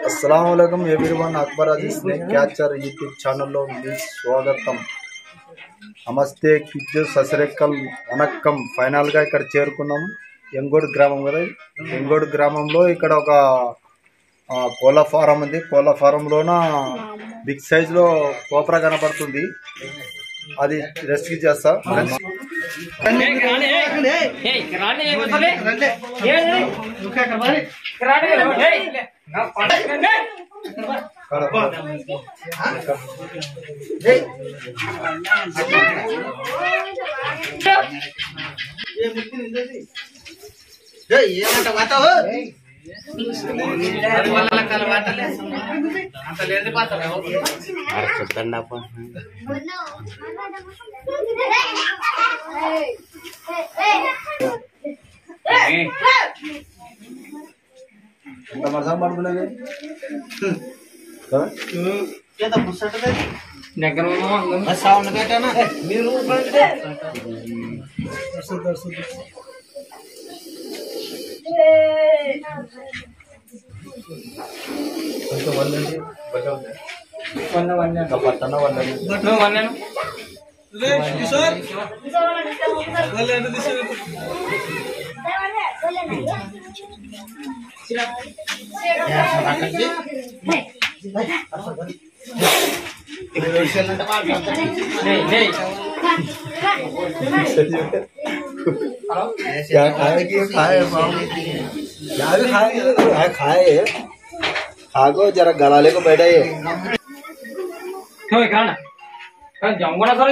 अस्सलामुअलैकुम एवरीवन, अकबर अजीज snake catcher YouTube ఛానల్లో మీ స్వాగతం. నమస్తే, కిజ్జు, ససరేకల్, వనక్కం. ఫైనల్గా ఇక్కడ చేరుకున్నాం. ఎంగోడు గ్రామం కదా. ఎంగోడు గ్రామంలో ఇక్కడ ఒక కోళ్ళ ఫారం ఉంది. కోళ్ళ ఫారంలోన బిగ్ సైజులో కోపరా కనపడుతుంది. అది రెస్క్యూ చేస్తా. ఎంత మరసం పడుకునేది పట్టణ వల్ల खाए खागो जरा गलाले को बैठाइए. जाऊंगा ना सर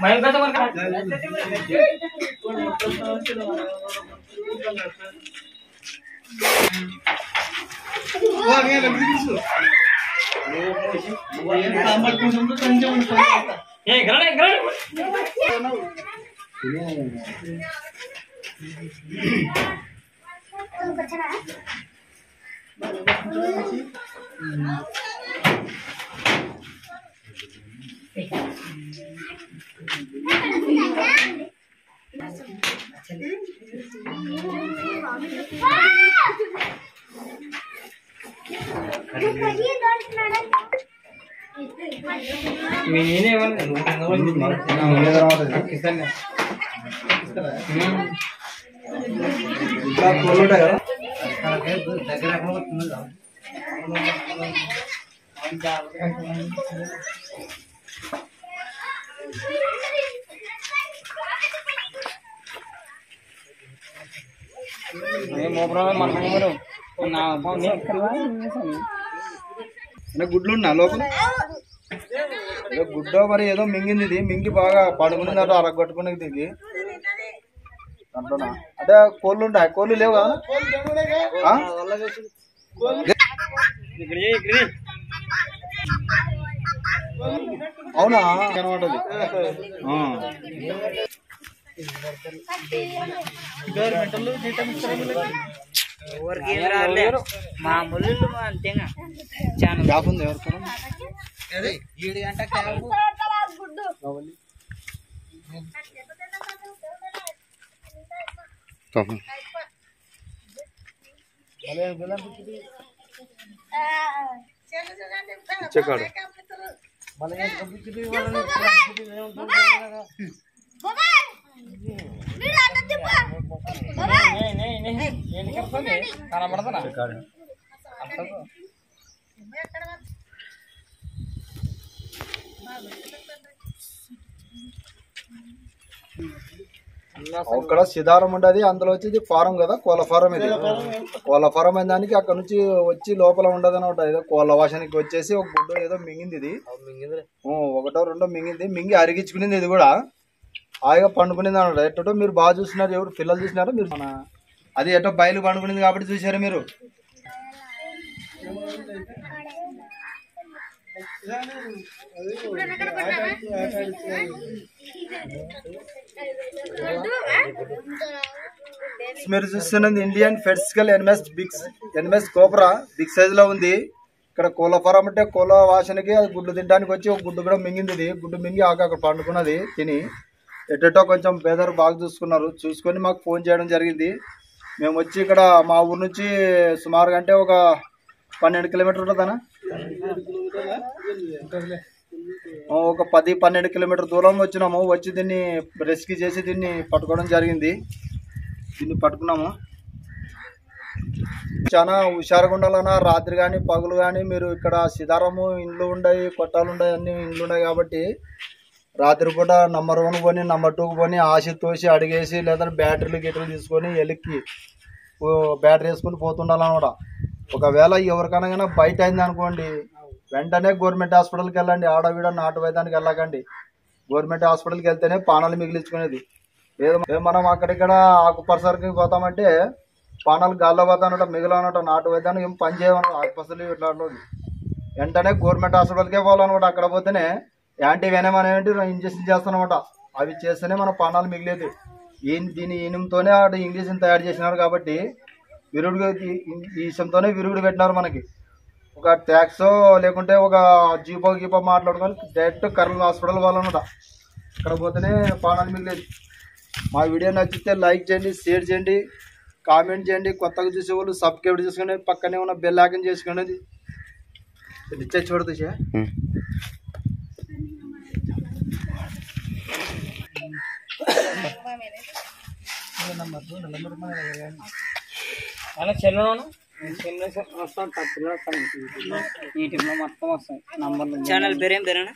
मैं कैसे मर గుడ్లు ఉన్నా లోపల గుడ్డ మరి ఏదో మింగింది. ఇది మింగి బాగా పడుకుని అరగొట్టుకునే దిగి అంటున్నా. అంటే కోళ్ళు ఉంటాయి, కోళ్ళు లేవు కదా. అవునా కనబడది. మామూలు అంతేగా గ్యాప్ ఉంది ఎవరికైనా. అక్కడ సిధారం ఉండదు, అందులో వచ్చి ఇది ఫారం కదా, కోళ్ళ ఫారం. ఇది కోళ్ళ ఫారం అయిన దానికి అక్కడ నుంచి వచ్చి లోపల ఉండదు అనమాట. ఏదో కోళ్ళ వాసనకి వచ్చేసి ఒక గుడ్డు ఏదో మింగింది. ఇది ఒకటో రెండో మింగింది, మింగి అరిగించుకునింది. ఇది కూడా హాయిగా పండుకునింది అనమాట. ఎట్టో మీరు బాగా చూస్తున్నారు, ఎవరు పిల్లలు చూసినారు మీరు? మన అది ఎటో బయలు పండుకునింది కాబట్టి చూసారు మీరు. మీరు చూస్తున్నది ఇండియన్ ఫెడ్స్కల్ ఎన్మెస్ కోబ్రా బిగ్ సైజ్ లో ఉంది. ఇక్కడ కోళ్ళ ఫారం అంటే కోళ్ళ వాసనకి అది గుడ్లు తినడానికి వచ్చి ఒక గుడ్డు కూడా మింగింది. ఇది గుడ్డు మింగి అక్కడ పండుకున్నది తిని. ఎటో కొంచెం బేదరు బాగా చూసుకున్నారు. చూసుకొని మాకు ఫోన్ చేయడం జరిగింది. మేము వచ్చి ఇక్కడ మా ఊరు నుంచి సుమారుగా అంటే ఒక 12 కిలోమీటర్ ఉంటుందనా, ఒక 10-12 కిలోమీటర్ దూరం వచ్చినాము. వచ్చి దీన్ని రెస్క్యూ చేసి దీన్ని పట్టుకోవడం జరిగింది. దీన్ని పట్టుకున్నాము. చాలా హుషారుగా ఉండాలన్నా రాత్రి కానీ పగులు కానీ మీరు ఇక్కడ సిధారము ఇండ్లు ఉన్నాయి, కొట్టాలు ఉన్నాయి, అన్ని ఇండ్లు ఉన్నాయి కాబట్టి రాత్రిపూట నంబర్ 1 కొని నంబర్ 2 కొని ఆశ తోసి అడిగేసి లేదా బ్యాటరీలు తీసుకొని ఎలిక్కి బ్యాటరీ వేసుకొని పోతుండాలన్నమాట. ఒకవేళ ఎవరికైనా కానీ బయట అయింది అనుకోండి, వెంటనే గవర్నమెంట్ హాస్పిటల్కి వెళ్ళండి. ఆడవిడ నాటు వైద్యానికి వెళ్ళకండి. గవర్నమెంట్ హాస్పిటల్కి వెళ్తేనే పానాలు మిగిలించుకునేది. ఏదో మనం అక్కడిక్కడ ఆకుపరిసరికి పోతామంటే పానాలు గాల్లో పోతానట, మిగిలినట. నాటు వైద్యానికి ఏం పని చేయమన్నమాట. ఆకుపసలు ఇట్లా వెంటనే గవర్నమెంట్ హాస్పిటల్కే పోవాలన్నమాట. అక్కడ పోతేనే యాంటీ వెనమ్ అనేవి ఇంజక్షన్ చేస్తానమాట. అవి చేస్తేనే మన పానాలు మిగిలేదు. దీని ఈనంతోనే ఆడ ఇంజక్షన్ తయారు చేసినారు కాబట్టి విరుగుడు, ఈ విషయంతోనే విరుగుడు పెట్టినారు మనకి. ఒక ట్యాక్సో లేకుంటే ఒక జీపో మాట్లాడుకొని డైరెక్ట్ కర్నూలు హాస్పిటల్ పోవాలన్నమాట. అక్కడ పోతేనే పానాలు మిగిలేదు. మా వీడియో నచ్చితే లైక్ చేయండి, షేర్ చేయండి, కామెంట్ చేయండి. కొత్తగా చూసే వాళ్ళు సబ్స్క్రైబ్ చేసుకుని పక్కనే ఉన్న బెల్ ఐకాన్ చేసుకునేది నిచ్చే చూడదు. ఛానల్ పేరేం పేరేనా?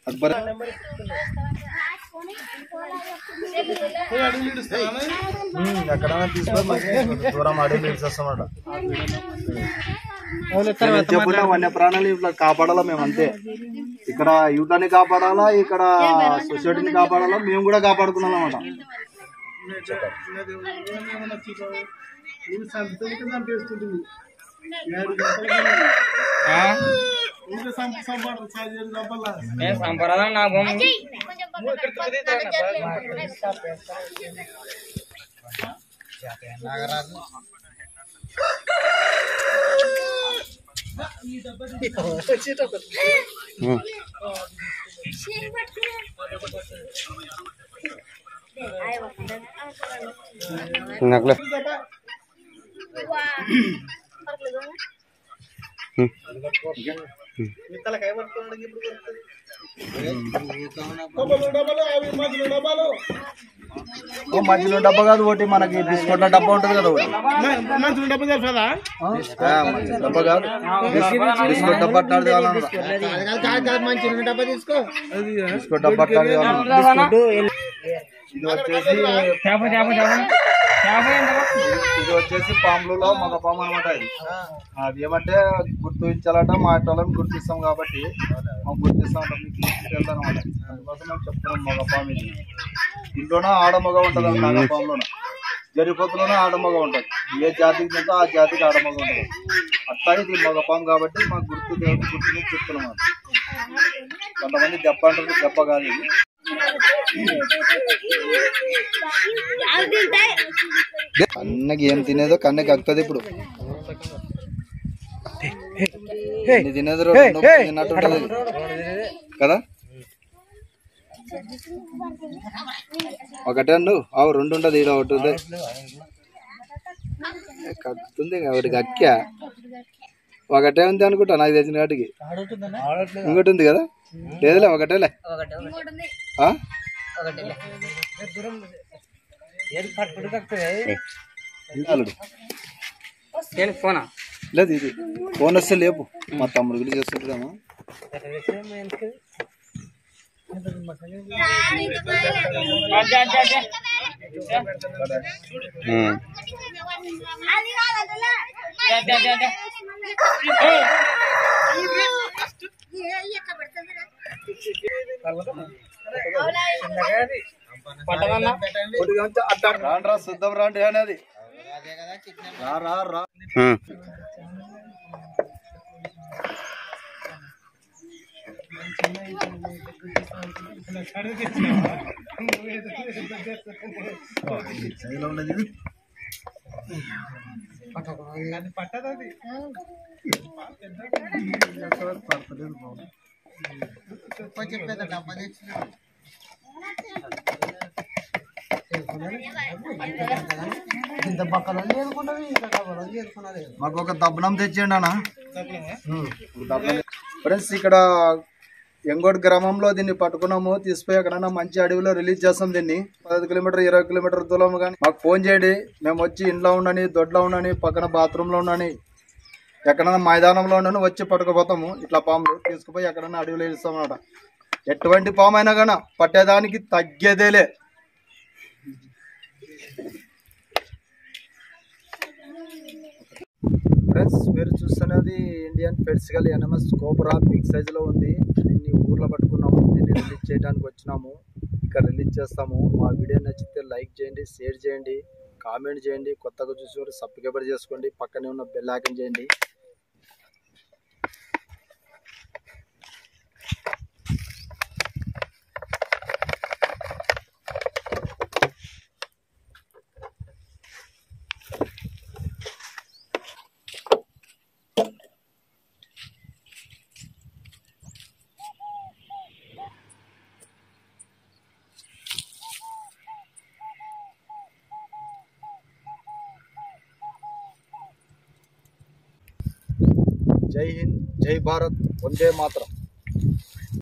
అక్బర్. ఎక్కడైనా తీసుకొని దూరం అడవి ఇస్తామన్నమాట. చెప్పుకున్న వన్య ప్రాణాలు ఇట్లా కాపాడాలా మేము, అంతే. ఇక్కడ యూటాన్ని కాపాడాలా, ఇక్కడ సొసైటీని కాపాడాలా, మేము కూడా కాపాడుకున్నాం అన్నమాట. సంపరాధం నా బొమ్మ మధ్యలో డబ్బా కాదు, ఒకటి మనకి బిస్కెట్ల డబ్బా ఉంటుంది కదా, ఒకటి డబ్బా కాదు, బిస్కెట్ డబ్బా బిస్కెట్ డబ్బా. ఇది వచ్చేసి పాములలో మగ పాము అనమాట. అది ఏమంటే గుర్తించాలంట, మా వాళ్ళని గుర్తిస్తాం కాబట్టి గుర్తిస్తాం అనమాట. అందుకోసం మేము చెప్తున్నాం మగ పాము. ఇది ఇంట్లోన ఆడమగ ఉంటుంది, మగ పాములోన జరిపోతులోనే ఆడమగ ఉంటుంది. ఏ జాతికి చెప్తా ఆ జాతికి ఆడమగ ఉంటుంది. అట్లా ఇది మగ పాము కాబట్టి మాకు గుర్తుని చెప్తున్నాం. కొంతమంది దెబ్బ అంటారు, దెబ్బ కాదు ఇది. కన్నకి ఏం తినేదో కన్నకి అక్కది. ఇప్పుడు తినేది తిన్నట్టు ఉంటుంది కదా. ఒకటే అవు రెండు ఉంటుంది, ఈడ ఒకటి ఉంది కక్కుతుంది, ఒకటి అక్కా ఒకటే ఉంది అనుకుంటా నాకు తెలిసిన వాటికి. ఇంకోటి ఉంది కదా. లేదులే ఒకటేలే ఆ? అల్లుడు లేదు ఇది ఫోన్ వస్తే లేపు మా తమ్ముడు గురించి చేస్తుంటామా రాండ్రా శుద్ధం రాండి అనేది రా రా రా మాకు ఒక దబ్బనం తెచ్చేయండి అన్న. ఫ్రెండ్స్ ఇక్కడ ఎంగోడ్ గ్రామంలో దీన్ని పట్టుకున్నాము. తీసిపోయి ఎక్కడైనా మంచి అడవిలో రిలీజ్ చేస్తాం. దీన్ని 15 కిలోమీటర్ 20 కిలోమీటర్ దూరం కానీ మాకు ఫోన్ చేయండి. మేము వచ్చి ఇంట్లో ఉండని, దొడ్లో ఉండని, పక్కన బాత్రూంలో ఉండని, ఎక్కడైనా మైదానంలో ఉండని వచ్చి పట్టుకుపోతాము. ఇట్లా పాములు తీసుకుపోయి ఎక్కడైనా అడవిలో ఇస్తాం అన్నమాట. ఎటువంటి పాము అయినా కానీ పట్టేదానికి తగ్గేదేలే. ఫ్రెండ్స్ మీరు చూస్తున్నది ఇండియన్ ఫెడ్సికల్ ఎనమస్ కోబ్రా బిగ్ సైజులో ఉంది. దీన్ని ఊర్లో పట్టుకున్నాము. దీన్ని రిలీజ్ చేయడానికి వచ్చినాము. ఇక్కడ రిలీజ్ చేస్తాము. మా వీడియో నచ్చితే లైక్ చేయండి, షేర్ చేయండి, కామెంట్ చేయండి. కొత్తగా చూసి సబ్స్క్రైబ్ చేసుకోండి. పక్కనే ఉన్న బెల్ ఐకాన్ చేయండి. జై హింద్, జై భారత్, వందే మాతరం.